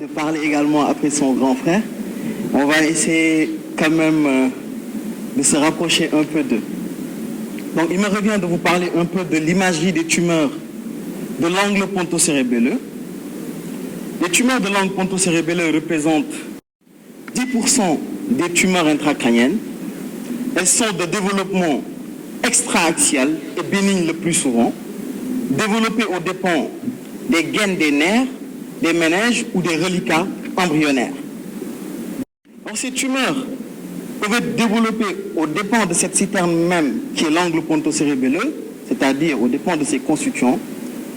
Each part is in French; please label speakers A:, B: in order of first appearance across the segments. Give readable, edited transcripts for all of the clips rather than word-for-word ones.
A: de parler également après son grand frère. On va essayer quand même de se rapprocher un peu d'eux. Donc il me revient de vous parler un peu de l'imagerie des tumeurs de l'angle pontocérébelleux. Les tumeurs de l'angle pontocérébelleux représentent 10% des tumeurs intracrâniennes. Elles sont de développement extra-axial et bénignes le plus souvent, développées aux dépens des gaines des nerfs, des méninges ou des reliquats embryonnaires. Alors, ces tumeurs peuvent être développées aux dépens de cette citerne même qui est l'angle pontocérébelleux, c'est-à-dire aux dépens de ses constituants.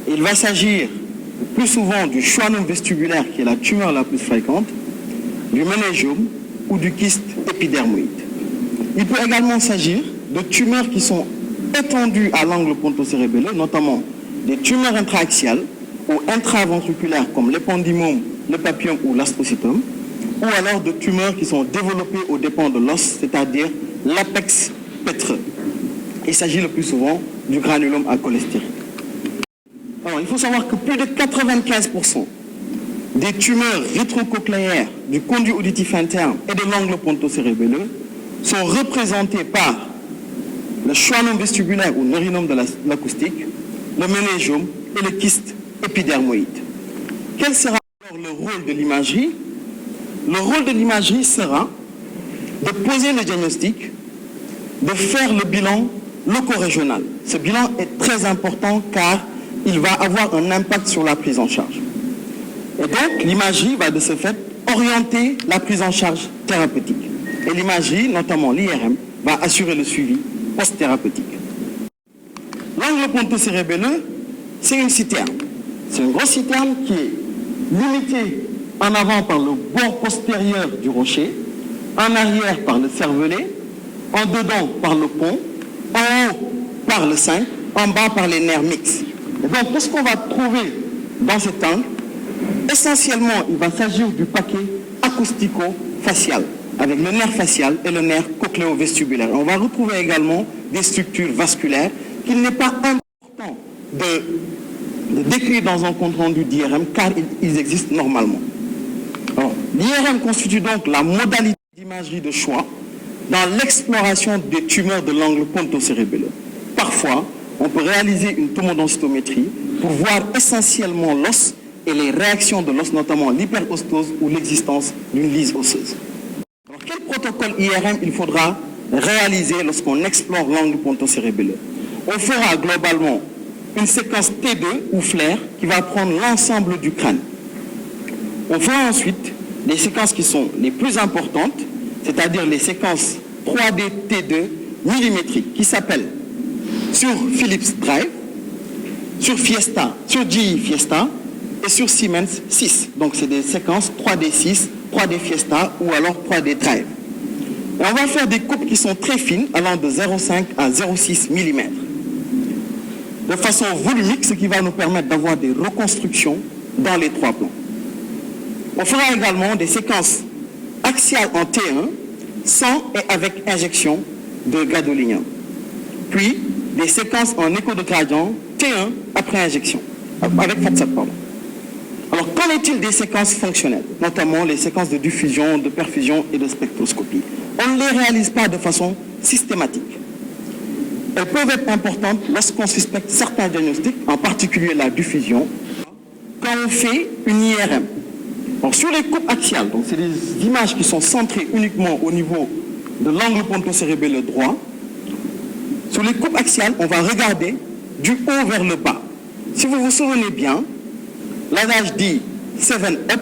A: Il va s'agir plus souvent du schwannome vestibulaire qui est la tumeur la plus fréquente, du méningiome ou du kyste épidermoïde. Il peut également s'agir de tumeurs qui sont étendues à l'angle pontocérébelleux, notamment des tumeurs intraaxiales ou intraventriculaires comme l'épendymome, le papillome ou l'astrocytome, ou alors de tumeurs qui sont développées aux dépens de l'os, c'est-à-dire l'apex pétreux. Il s'agit le plus souvent du granulome à cholestérine. Alors, il faut savoir que plus de 95% des tumeurs rétrocochléaires du conduit auditif interne et de l'angle pontocérébelleux sont représentées par le schwannome vestibulaire ou neurinome de l'acoustique, le méningiome et le kyste épidermoïde. Quel sera alors le rôle de l'imagerie? Le rôle de l'imagerie sera de poser le diagnostic, de faire le bilan loco-régional. Ce bilan est très important car il va avoir un impact sur la prise en charge. Et donc, l'imagerie va de ce fait orienter la prise en charge thérapeutique. Et l'imagerie, notamment l'IRM, va assurer le suivi post-thérapeutique. L'angle pontocérébelleux, c'est une citerne. C'est une grosse citerne qui est limitée en avant par le bord postérieur du rocher, en arrière par le cervelet, en dedans par le pont, en haut par le cinq, en bas par les nerfs mixtes. Et donc, tout ce qu'on va trouver dans cet angle, essentiellement, il va s'agir du paquet acoustico-facial, avec le nerf facial et le nerf cochléo-vestibulaire. On va retrouver également des structures vasculaires qu'il n'est pas important de décrire dans un compte-rendu d'IRM, car ils existent normalement. L'IRM constitue donc la modalité d'imagerie de choix dans l'exploration des tumeurs de l'angle pontocérébelleux. Parfois, on peut réaliser une tomodensitométrie pour voir essentiellement l'os et les réactions de l'os, notamment l'hyperostose ou l'existence d'une lyse osseuse. Alors, quel protocole IRM il faudra réaliser lorsqu'on explore l'angle pontocérébelleux? On fera globalement une séquence T2 ou FLAIR qui va prendre l'ensemble du crâne. On fera ensuite des séquences qui sont les plus importantes, c'est-à-dire les séquences 3D T2 millimétriques qui s'appellent sur Philips Drive, sur Fiesta, sur GE Fiesta et sur Siemens 6. Donc c'est des séquences 3D 6, 3D Fiesta ou alors 3D Drive. Et on va faire des coupes qui sont très fines, allant de 0,5 à 0,6 mm. De façon volumique, ce qui va nous permettre d'avoir des reconstructions dans les trois plans. On fera également des séquences axiales en T1, sans et avec injection de gadolinium. Puis, des séquences en écho de gradient T1 après injection, avec FATSAT, pardon. Alors, qu'en est-il des séquences fonctionnelles, notamment les séquences de diffusion, de perfusion et de spectroscopie? On ne les réalise pas de façon systématique. Elles peuvent être importantes lorsqu'on suspecte certains diagnostics, en particulier la diffusion, quand on fait une IRM. Alors, sur les coupes axiales, donc c'est des images qui sont centrées uniquement au niveau de l'angle pontocérébelleux droit. Sur les coupes axiales, on va regarder du haut vers le bas. Si vous vous souvenez bien, l'adage dit 7 up,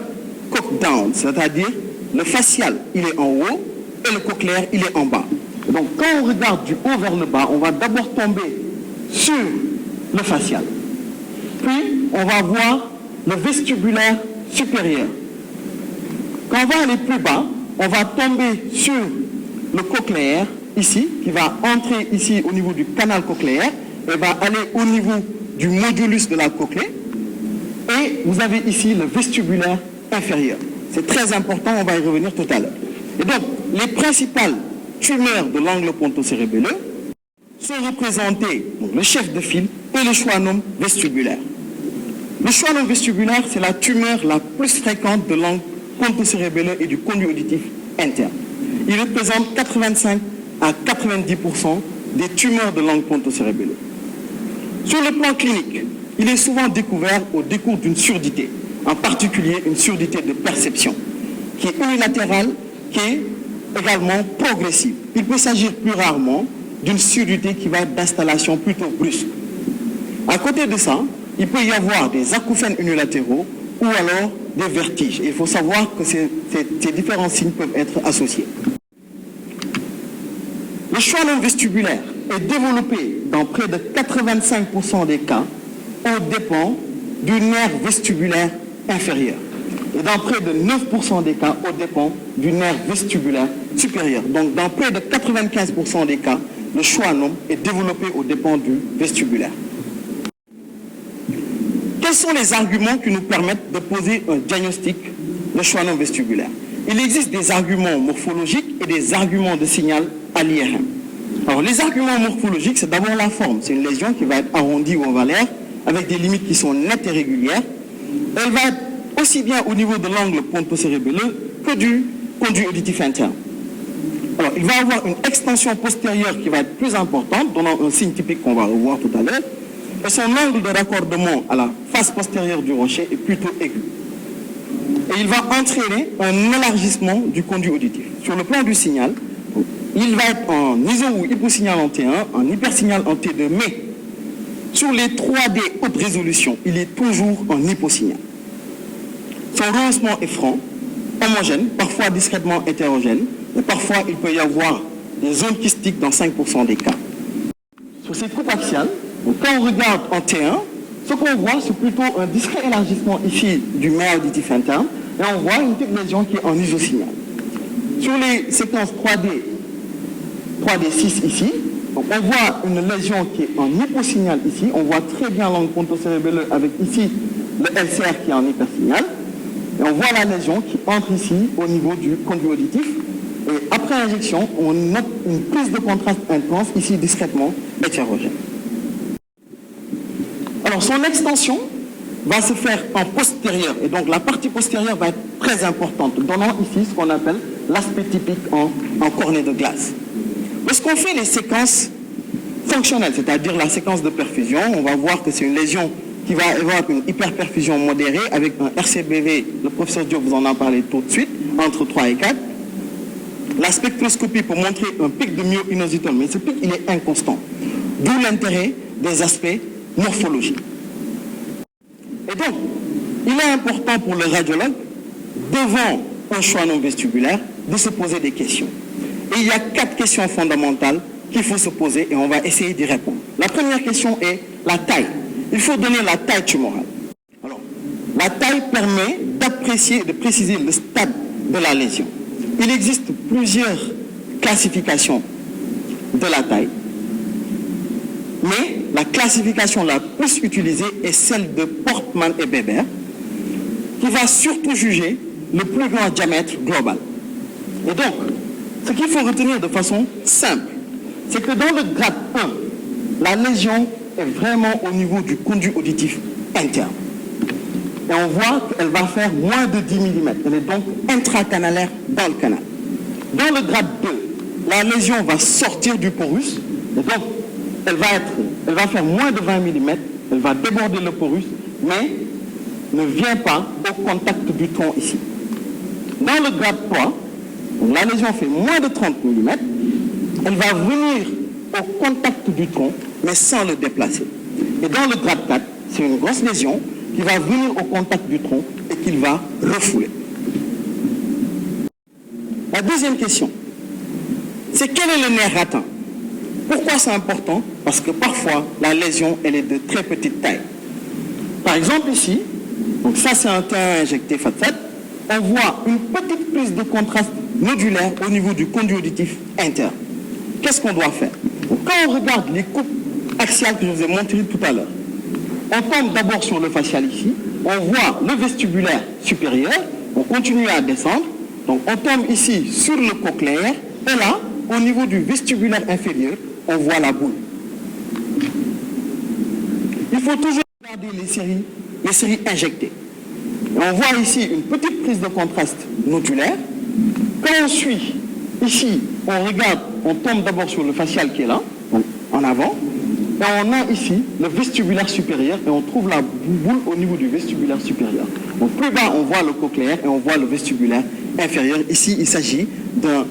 A: cock down, c'est-à-dire le facial, il est en haut et le cochléaire, il est en bas. Donc, quand on regarde du haut vers le bas, on va d'abord tomber sur le facial. Puis, on va voir le vestibulaire supérieur. Quand on va aller plus bas, on va tomber sur le cochléaire, ici, qui va entrer ici au niveau du canal cochléaire, et va aller au niveau du modulus de la cochlée. Et vous avez ici le vestibulaire inférieur. C'est très important, on va y revenir tout à l'heure. Et donc, les principales tumeurs de l'angle pontocérébelleux sont représentées, donc le chef de file et le schwannome vestibulaire. Le schwannome vestibulaire, c'est la tumeur la plus fréquente de l'angle ponto-cérébelleux et du conduit auditif interne. Il représente 85 à 90% des tumeurs de l'angle ponto-cérébelleux. Sur le plan clinique, il est souvent découvert au décours d'une surdité, en particulier une surdité de perception, qui est unilatérale, qui est également progressive. Il peut s'agir plus rarement d'une surdité qui va être d'installation plutôt brusque. À côté de ça, il peut y avoir des acouphènes unilatéraux ou alors des vertiges. Il faut savoir que ces différents signes peuvent être associés. Le schwannome vestibulaire est développé dans près de 85% des cas aux dépens du nerf vestibulaire inférieur. Et dans près de 9% des cas aux dépens du nerf vestibulaire supérieur. Donc dans près de 95% des cas, le schwannome est développé aux dépens du vestibulaire. Quels sont les arguments qui nous permettent de poser un diagnostic de schwannome vestibulaire? Il existe des arguments morphologiques et des arguments de signal à l'IRM. Alors les arguments morphologiques, c'est d'abord la forme. C'est une lésion qui va être arrondie ou ovalaire avec des limites qui sont nettes et régulières. Elle va être aussi bien au niveau de l'angle ponto-cérébelleux que du conduit auditif interne. Alors il va avoir une extension postérieure qui va être plus importante, donnant un signe typique qu'on va revoir tout à l'heure. Et son angle de raccordement à la face postérieure du rocher est plutôt aigu. Et il va entraîner un élargissement du conduit auditif. Sur le plan du signal, il va être en iso ou hyposignal en T1, en hypersignal en T2, mais sur les 3D haute résolution, il est toujours en hyposignal. Son rehaussement est franc, homogène, parfois discrètement hétérogène, et parfois il peut y avoir des zones kystiques dans 5% des cas. Sur ces coupes axiales, donc quand on regarde en T1, ce qu'on voit, c'est plutôt un discret élargissement ici du nerf auditif interne, et on voit une petite lésion qui est en isosignal. Sur les séquences 3D6 ici, donc on voit une lésion qui est en hyposignal ici, on voit très bien l'angle ponto-cérébelleux avec ici le LCR qui est en hypersignal, et on voit la lésion qui entre ici au niveau du conduit auditif, et après injection, on note une prise de contraste intense, ici discrètement hétérogène. Alors son extension va se faire en postérieur, et donc la partie postérieure va être très importante, donnant ici ce qu'on appelle l'aspect typique en cornée de glace. Lorsqu'on fait les séquences fonctionnelles, c'est-à-dire la séquence de perfusion, on va voir que c'est une lésion qui va avoir une hyperperfusion modérée avec un RCBV, le professeur Diop vous en a parlé tout de suite, entre 3 et 4. La spectroscopie peut montrer un pic de myoinositol, mais ce pic il est inconstant, d'où l'intérêt des aspects morphologiques. Et donc, il est important pour le radiologue, devant un schwannome vestibulaire, de se poser des questions. Et il y a 4 questions fondamentales qu'il faut se poser et on va essayer d'y répondre. La première question est la taille. Il faut donner la taille tumorale. Alors, la taille permet d'apprécier et de préciser le stade de la lésion. Il existe plusieurs classifications de la taille, mais la classification la plus utilisée est celle de Portman et Weber, qui va surtout juger le plus grand diamètre global. Et donc, ce qu'il faut retenir de façon simple, c'est que dans le grade 1, la lésion est vraiment au niveau du conduit auditif interne. Et on voit qu'elle va faire moins de 10 mm. Elle est donc intracanalaire dans le canal. Dans le grade 2, la lésion va sortir du porus. Et donc, elle va faire moins de 20 mm. Elle va déborder le porus, mais ne vient pas au contact du tronc ici. Dans le grade 3, la lésion fait moins de 30 mm. Elle va venir au contact du tronc, mais sans le déplacer. Et dans le grade 4, c'est une grosse lésion qui va venir au contact du tronc et qu'il va refouler. La deuxième question, c'est quel est le nerf atteint? Pourquoi c'est important? Parce que parfois, la lésion, elle est de très petite taille. Par exemple ici, donc ça c'est un terrain injecté FAT7, on voit une petite prise de contraste nodulaire au niveau du conduit auditif interne. Qu'est-ce qu'on doit faire? Donc, quand on regarde les coupes axiales que je vous ai montrées tout à l'heure, on tombe d'abord sur le facial ici, on voit le vestibulaire supérieur, on continue à descendre, donc on tombe ici sur le cochléaire, et là, au niveau du vestibulaire inférieur, on voit la boule. Il faut toujours regarder les séries les séries injectées. Et on voit ici une petite prise de contraste nodulaire. Quand on suit, ici, on regarde, on tombe d'abord sur le facial qui est là, donc en avant, et on a ici le vestibulaire supérieur, et on trouve la boule au niveau du vestibulaire supérieur. Donc plus bas, on voit le cochléaire et on voit le vestibulaire inférieur. Ici, il s'agit d'un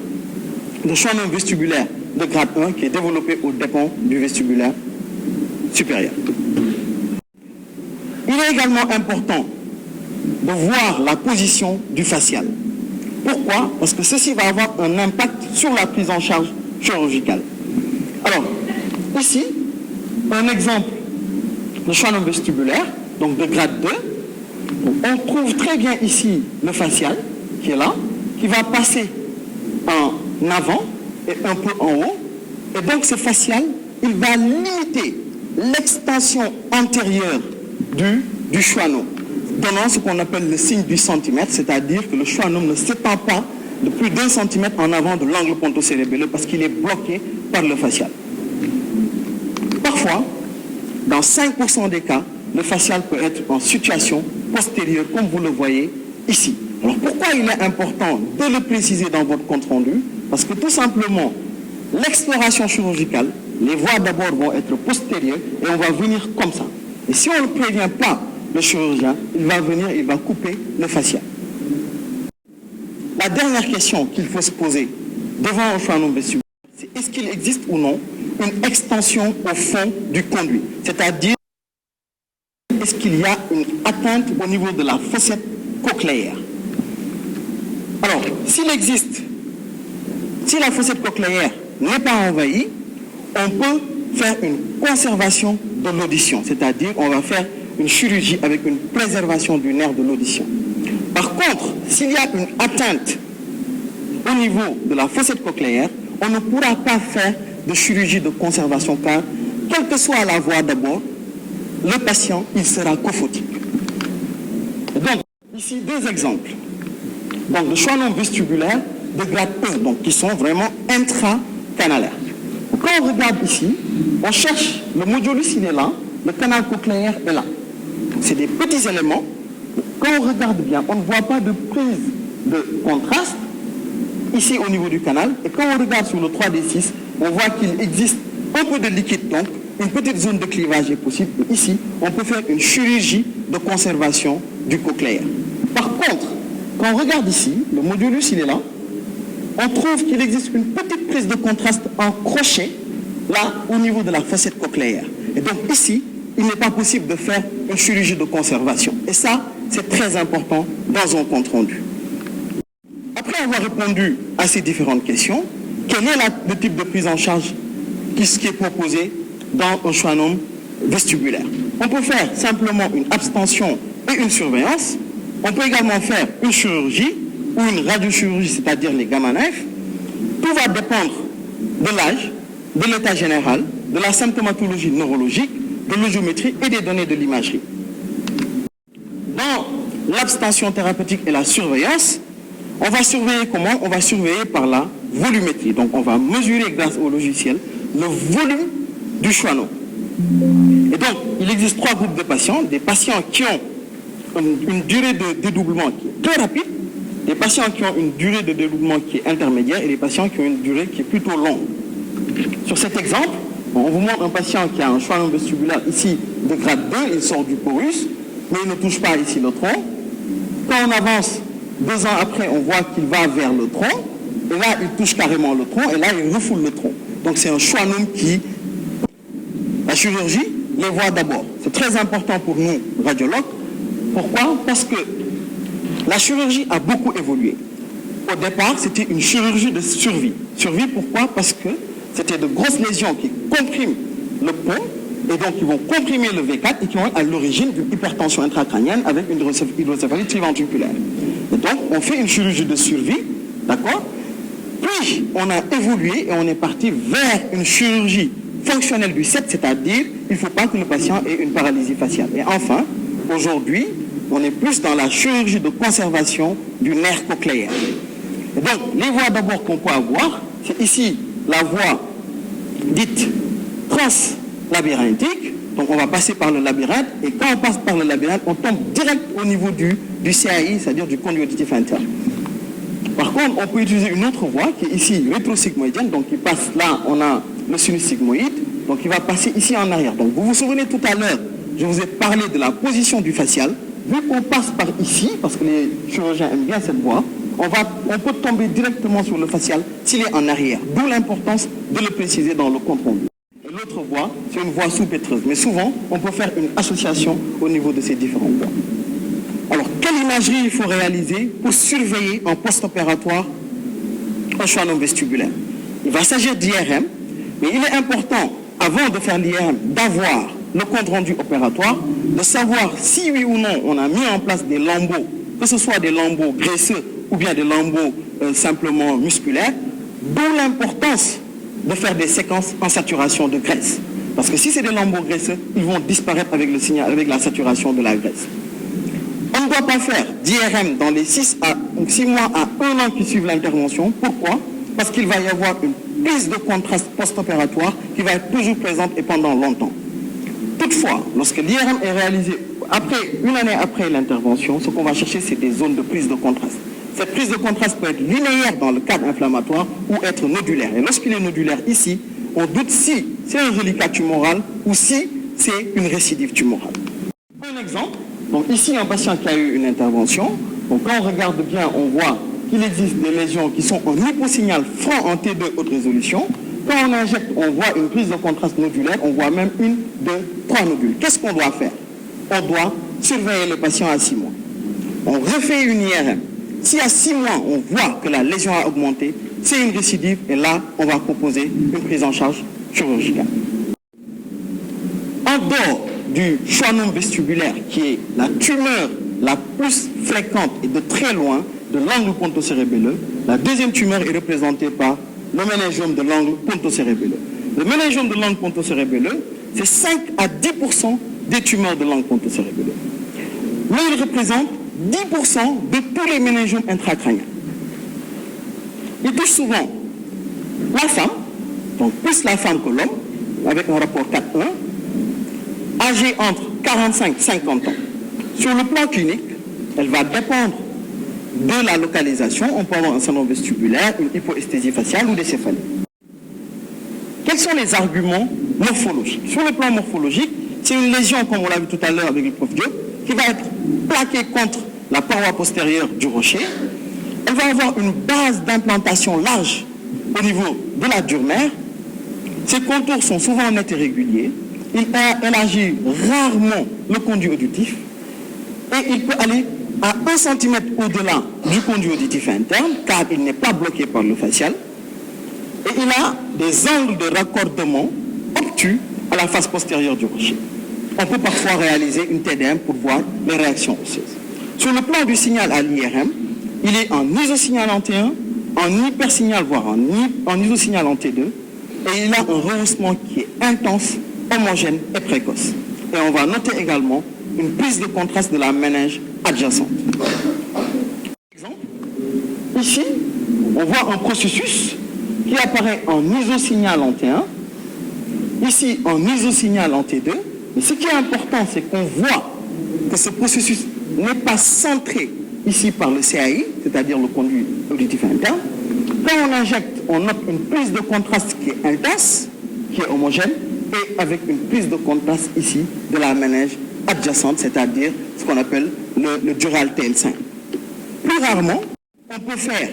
A: schwannome vestibulaire de grade 1 qui est développé aux dépens du vestibulaire supérieur. Il est également important de voir la position du facial. Pourquoi? Parce que ceci va avoir un impact sur la prise en charge chirurgicale. Alors, ici, un exemple de schwannome vestibulaire, donc de grade 2. Donc, on trouve très bien ici le facial, qui est là, qui va passer en avant et un peu en haut. Et donc, ce facial, il va limiter l'extension antérieure du schwannome, donnant ce qu'on appelle le signe du centimètre, c'est-à-dire que le schwannome ne s'étend pas de plus d'1 centimètre en avant de l'angle pontocérébelleux parce qu'il est bloqué par le facial. Parfois, dans 5% des cas, le facial peut être en situation postérieure, comme vous le voyez ici. Alors pourquoi il est important de le préciser dans votre compte-rendu? Parce que tout simplement, l'exploration chirurgicale, les voies d'abord vont être postérieures et on va venir comme ça. Et si on ne prévient pas le chirurgien, il va venir, il va couper le facial. La dernière question qu'il faut se poser devant un schwannome vestibulaire, c'est est-ce qu'il existe ou non une extension au fond du conduit? C'est-à-dire, est-ce qu'il y a une atteinte au niveau de la fossette cochléaire? Alors, s'il existe, si la fossette cochléaire n'est pas envahie, on peut faire une conservation de l'audition, c'est-à-dire on va faire une chirurgie avec une préservation du nerf de l'audition. Par contre, s'il y a une atteinte au niveau de la fossette cochléaire, on ne pourra pas faire de chirurgie de conservation car, quelle que soit la voie d'abord, le patient, il sera cophotique. Donc, ici, deux exemples. Donc, le schwannome vestibulaire de grade 1, donc qui sont vraiment intracanalaires. Quand on regarde ici, on cherche le modulus, il est là, le canal cochléaire est là. C'est des petits éléments. Quand on regarde bien, on ne voit pas de prise de contraste ici au niveau du canal. Et quand on regarde sur le 3D6, on voit qu'il existe un peu de liquide, donc une petite zone de clivage est possible. Et ici, on peut faire une chirurgie de conservation du cochléaire. Par contre, quand on regarde ici, le modulus, il est là, on trouve qu'il existe une petite prise de contraste en crochet, là, au niveau de la fossette cochléaire. Et donc ici, il n'est pas possible de faire une chirurgie de conservation. Et ça, c'est très important dans un compte rendu. Après avoir répondu à ces différentes questions, quel est le type de prise en charge qui est proposé dans un schwannome vestibulaire? On peut faire simplement une abstention et une surveillance. On peut également faire une chirurgie ou une radiochirurgie, c'est-à-dire les gamma-knives. Tout va dépendre de l'âge, de l'état général, de la symptomatologie neurologique, de l'ausiométrie et des données de l'imagerie. Dans l'abstention thérapeutique et la surveillance, on va surveiller comment? On va surveiller par la volumétrie. Donc on va mesurer grâce au logiciel le volume du schwannome. Et donc il existe trois groupes de patients. Des patients qui ont une durée de dédoublement qui est très rapide, des patients qui ont une durée de dédoublement qui est intermédiaire et des patients qui ont une durée qui est plutôt longue. Sur cet exemple, on vous montre un patient qui a un schwannome vestibulaire ici de grade 2, il sort du porus, mais il ne touche pas ici le tronc. Quand on avance 2 ans après, on voit qu'il va vers le tronc, et là il touche carrément le tronc, et là il refoule le tronc. Donc c'est un schwannome qui, la chirurgie, les voit d'abord. C'est très important pour nous, radiologues. Pourquoi? Parce que la chirurgie a beaucoup évolué. Au départ, c'était une chirurgie de survie. Survie, pourquoi? Parce que c'était de grosses lésions qui compriment le pont, et donc qui vont comprimer le V4 et qui vont être à l'origine d'une hypertension intracrânienne avec une hydrocéphalie triventriculaire. Et donc, on fait une chirurgie de survie, d'accord? Puis, on a évolué et on est parti vers une chirurgie fonctionnelle du 7, c'est-à-dire, il ne faut pas que le patient ait une paralysie faciale. Et enfin, aujourd'hui, on est plus dans la chirurgie de conservation du nerf cochléaire. Et donc, les voies d'abord qu'on peut avoir, c'est ici la voie dite translabyrinthique, Donc on va passer par le labyrinthe, et quand on passe par le labyrinthe, on tombe direct au niveau du CAI, c'est-à-dire du conduit auditif interne. Par contre, on peut utiliser une autre voie qui est ici rétrosigmoïdienne, donc qui passe là, on a le sinus sigmoïde, donc il va passer ici en arrière. Donc vous vous souvenez tout à l'heure, je vous ai parlé de la position du facial. Vu qu'on passe par ici, parce que les chirurgiens aiment bien cette voie, on peut tomber directement sur le facial s'il est en arrière. D'où l'importance de le préciser dans le compte rendu. L'autre voie, c'est une voie sous-pétreuse. Mais souvent, on peut faire une association au niveau de ces différentes voies. Alors, quelle imagerie il faut réaliser pour surveiller en post-opératoire un schwannome vestibulaire? Il va s'agir d'IRM, mais il est important, avant de faire l'IRM, d'avoir le compte rendu opératoire, de savoir si oui ou non on a mis en place des lambeaux, que ce soit des lambeaux graisseux ou bien des lambeaux simplement musculaires, d'où l'importance de faire des séquences en saturation de graisse. Parce que si c'est des lambeaux graisseux, ils vont disparaître avec le signal, avec la saturation de la graisse. On ne doit pas faire d'IRM dans les 6 mois à 1 an qui suivent l'intervention. Pourquoi? Parce qu'il va y avoir une prise de contraste post-opératoire qui va être toujours présente et pendant longtemps. Toutefois, lorsque l'IRM est réalisé une année après l'intervention, ce qu'on va chercher, c'est des zones de prise de contraste. Cette prise de contraste peut être linéaire dans le cadre inflammatoire ou être nodulaire. Et lorsqu'il est nodulaire ici, on doute si c'est un reliquat tumoral ou si c'est une récidive tumorale. Un exemple, donc ici un patient qui a eu une intervention, donc quand on regarde bien, on voit qu'il existe des lésions qui sont en hyposignal franc en T2 haute résolution. Quand on injecte, on voit une prise de contraste nodulaire, on voit même 1, 2, 3 nodules. Qu'est-ce qu'on doit faire? On doit surveiller le patient à 6 mois. On refait une IRM. Si à 6 mois, on voit que la lésion a augmenté, c'est une récidive et là, on va proposer une prise en charge chirurgicale. En dehors du schwannome vestibulaire, qui est la tumeur la plus fréquente et de très loin de l'angle pontocérébelleux, la deuxième tumeur est représentée par le méningiome de l'angle pontocérébelleux. Le méningiome de l'angle pontocérébelleux, c'est 5 à 10% des tumeurs de l'angle pontocérébelleux. Mais il représente 10% de tous les méningiomes intracrâniens. Il touche souvent la femme, donc plus la femme que l'homme, avec un rapport 4-1, âgée entre 45 et 50 ans. Sur le plan clinique, elle va dépendre de la localisation. On peut avoir un syndrome vestibulaire, une hypoesthésie faciale ou des céphalies. Quels sont les arguments morphologiques? Sur le plan morphologique, c'est une lésion, comme on l'a vu tout à l'heure avec le prof Diop, qui va être plaquée contre la paroi postérieure du rocher. Elle va avoir une base d'implantation large au niveau de la dure mère. Ses contours sont souvent nets et réguliers. Il élargit rarement le conduit auditif et il peut aller à 1 cm au-delà du conduit auditif interne car il n'est pas bloqué par le facial et il a des angles de raccordement obtus à la face postérieure du rocher. On peut parfois réaliser une TDM pour voir les réactions osseuses. Sur le plan du signal à l'IRM, il est en isosignal en T1, en hypersignal, voire en isosignal en T2, et il a un rehaussement qui est intense, homogène et précoce. Et on va noter également une prise de contraste de la méninge adjacente. Exemple, ici, on voit un processus qui apparaît en isosignal en T1, ici en isosignal en T2, mais ce qui est important, c'est qu'on voit que ce processus n'est pas centré ici par le CAI, c'est-à-dire le conduit auditif interne. Quand on injecte, on note une prise de contraste qui est intense, qui est homogène, et avec une prise de contraste ici de la méninge adjacente, c'est-à-dire ce qu'on appelle le dural TL5. Plus rarement, on peut faire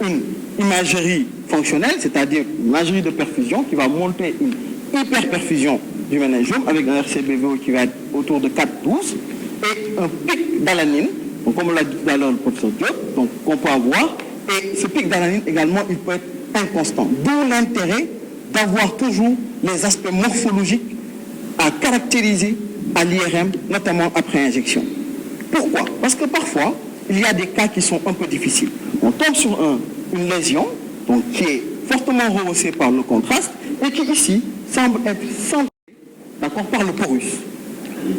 A: une imagerie fonctionnelle, c'est-à-dire une imagerie de perfusion qui va montrer une hyperperfusion du méningiome avec un RCBVO qui va être autour de 4,12 et un pic d'alanine, donc comme on l'a dit tout à l'heure le professeur Diop, donc qu'on peut avoir, et ce pic d'alanine également il peut être inconstant. D'où l'intérêt d'avoir toujours les aspects morphologiques à caractériser à l'IRM, notamment après injection. Pourquoi? Parce que parfois, il y a des cas qui sont un peu difficiles. On tombe sur une lésion donc, qui est fortement rehaussée par le contraste et qui ici semble être centrée par le porus.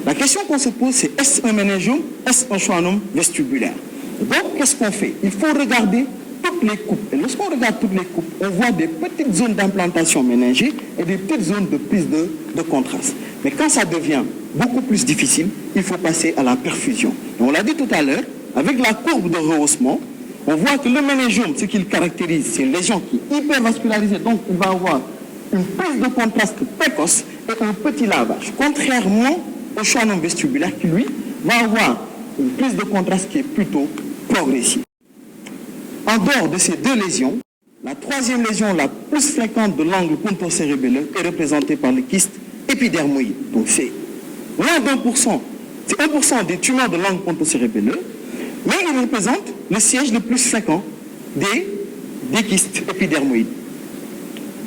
A: La question qu'on se pose, c'est est-ce un méningiome, est-ce un schwannome vestibulaire? Donc, qu'est-ce qu'on fait? Il faut regarder toutes les coupes. Et lorsqu'on regarde toutes les coupes, on voit des petites zones d'implantation méningée et des petites zones de prise de contraste. Mais quand ça devient beaucoup plus difficile, il faut passer à la perfusion. Et on l'a dit tout à l'heure, avec la courbe de rehaussement, on voit que le méningiome, ce qu'il caractérise, c'est une lésion qui est hypervascularisée, donc il va avoir une prise de contraste précoce et un petit lavage. Contrairement au schwannome vestibulaire qui, lui, va avoir une prise de contraste qui est plutôt progressive. En dehors de ces deux lésions, la troisième lésion la plus fréquente de l'angle ponto-cérébelleux est représentée par le kyste épidermoïde. Donc c'est moins d'1%, c'est 1% des tumeurs de l'angle ponto-cérébelleux, mais il représente le siège le plus fréquent des kystes épidermoïdes.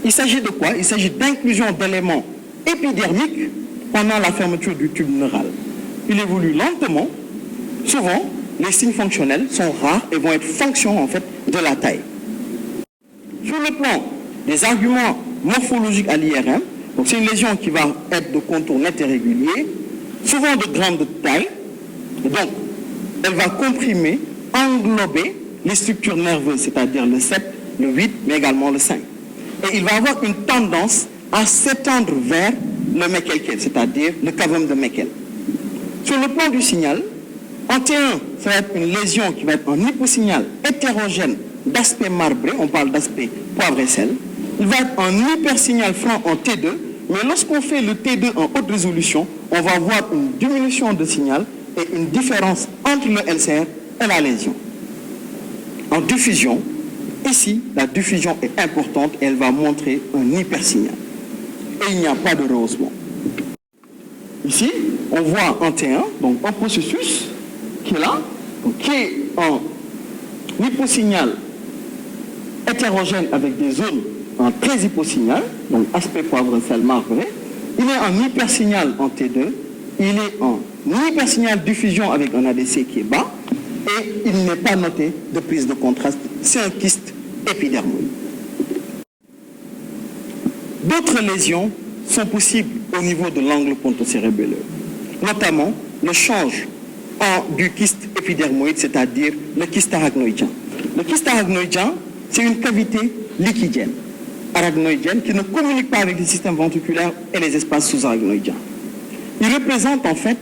A: Il s'agit de quoi? Il s'agit d'inclusion d'éléments épidermiques pendant la fermeture du tube neural. Il évolue lentement. Souvent, les signes fonctionnels sont rares et vont être fonction en fait de la taille. Sur le plan des arguments morphologiques à l'IRM, donc c'est une lésion qui va être de contour net et régulier, souvent de grande taille, et donc elle va comprimer, englober les structures nerveuses, c'est-à-dire le 7, le 8, mais également le 5. Et il va avoir une tendance à s'étendre vers le Meckel, c'est-à-dire le cavum de Meckel. Sur le plan du signal, en T1, ça va être une lésion qui va être en hyposignal hétérogène d'aspect marbré, on parle d'aspect poivre et sel. Il va être en hypersignal franc en T2, mais lorsqu'on fait le T2 en haute résolution, on va avoir une diminution de signal et une différence entre le LCR et la lésion. En diffusion, ici, la diffusion est importante et elle va montrer un hypersignal. Et il n'y a pas de rehaussement. Ici, on voit en T1, donc un processus qui est là, donc qui est en hyposignal hétérogène avec des zones en très hyposignal, donc aspect poivre sel marbré. Il est en hypersignal en T2, il est en hypersignal diffusion avec un ADC qui est bas, et il n'est pas noté de prise de contraste. C'est un kyste épidermoïde. D'autres lésions sont possibles au niveau de l'angle ponto-cérébelleux, notamment le change du kyste épidermoïde, c'est-à-dire le kyste arachnoïdien. Le kyste arachnoïdien, c'est une cavité liquidienne, arachnoïdienne, qui ne communique pas avec les systèmes ventriculaires et les espaces sous-arachnoïdiens. Il représente en fait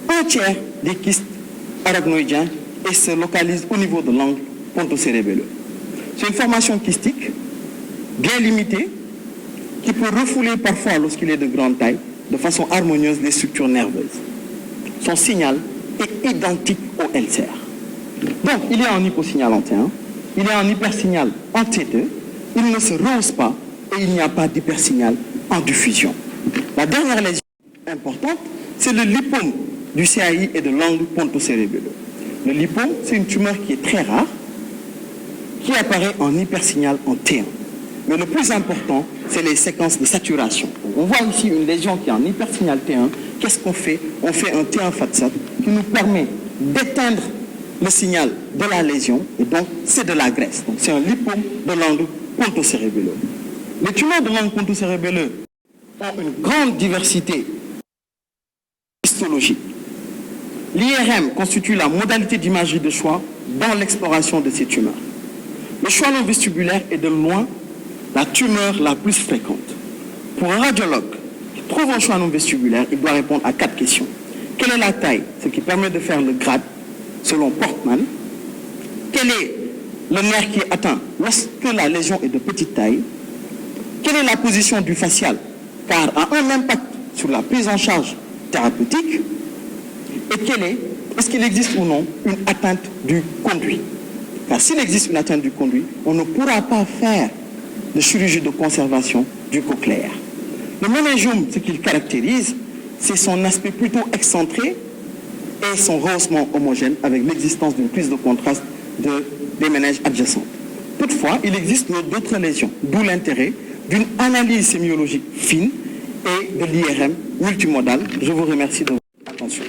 A: un tiers des kystes arachnoïdiens et se localise au niveau de l'angle ponto-cérébelleux. C'est une formation kystique bien limitée qui peut refouler parfois, lorsqu'il est de grande taille, de façon harmonieuse les structures nerveuses. Son signal est identique au LCR. Donc, il est en hyposignal en T1, il est en hypersignal en T2, il ne se rehausse pas et il n'y a pas d'hypersignal en diffusion. La dernière lésion importante, c'est le lipome du CAI et de l'angle ponto-cérébelleux. Le lipome, c'est une tumeur qui est très rare, qui apparaît en hypersignal en T1. Mais le plus important, c'est les séquences de saturation. On voit ici une lésion qui est en hypersignal T1. Qu'est-ce qu'on fait? On fait un T1 FATSAT qui nous permet d'éteindre le signal de la lésion, et donc c'est de la graisse. Donc c'est un lipome de l'angle ponto-cérébelleux. Les tumeurs de l'angle ponto-cérébelleux ont une grande diversité histologique. L'IRM constitue la modalité d'imagerie de choix dans l'exploration de ces tumeurs. Le schwannome vestibulaire est de loin la tumeur la plus fréquente. Pour un radiologue qui trouve un schwannome vestibulaire, il doit répondre à 4 questions. Quelle est la taille? Ce qui permet de faire le grade selon Portman. Quel est le nerf qui est atteint lorsque la lésion est de petite taille? Quelle est la position du facial? Car a un impact sur la prise en charge thérapeutique. Et est-ce qu'il existe ou non une atteinte du conduit? Car s'il existe une atteinte du conduit, on ne pourra pas faire de chirurgie de conservation du cochléaire. Le méningiome, ce qu'il caractérise, c'est son aspect plutôt excentré et son rehaussement homogène avec l'existence d'une prise de contraste des méninges adjacentes. Toutefois, il existe d'autres lésions, d'où l'intérêt d'une analyse sémiologique fine et de l'IRM multimodale. Je vous remercie de votre attention.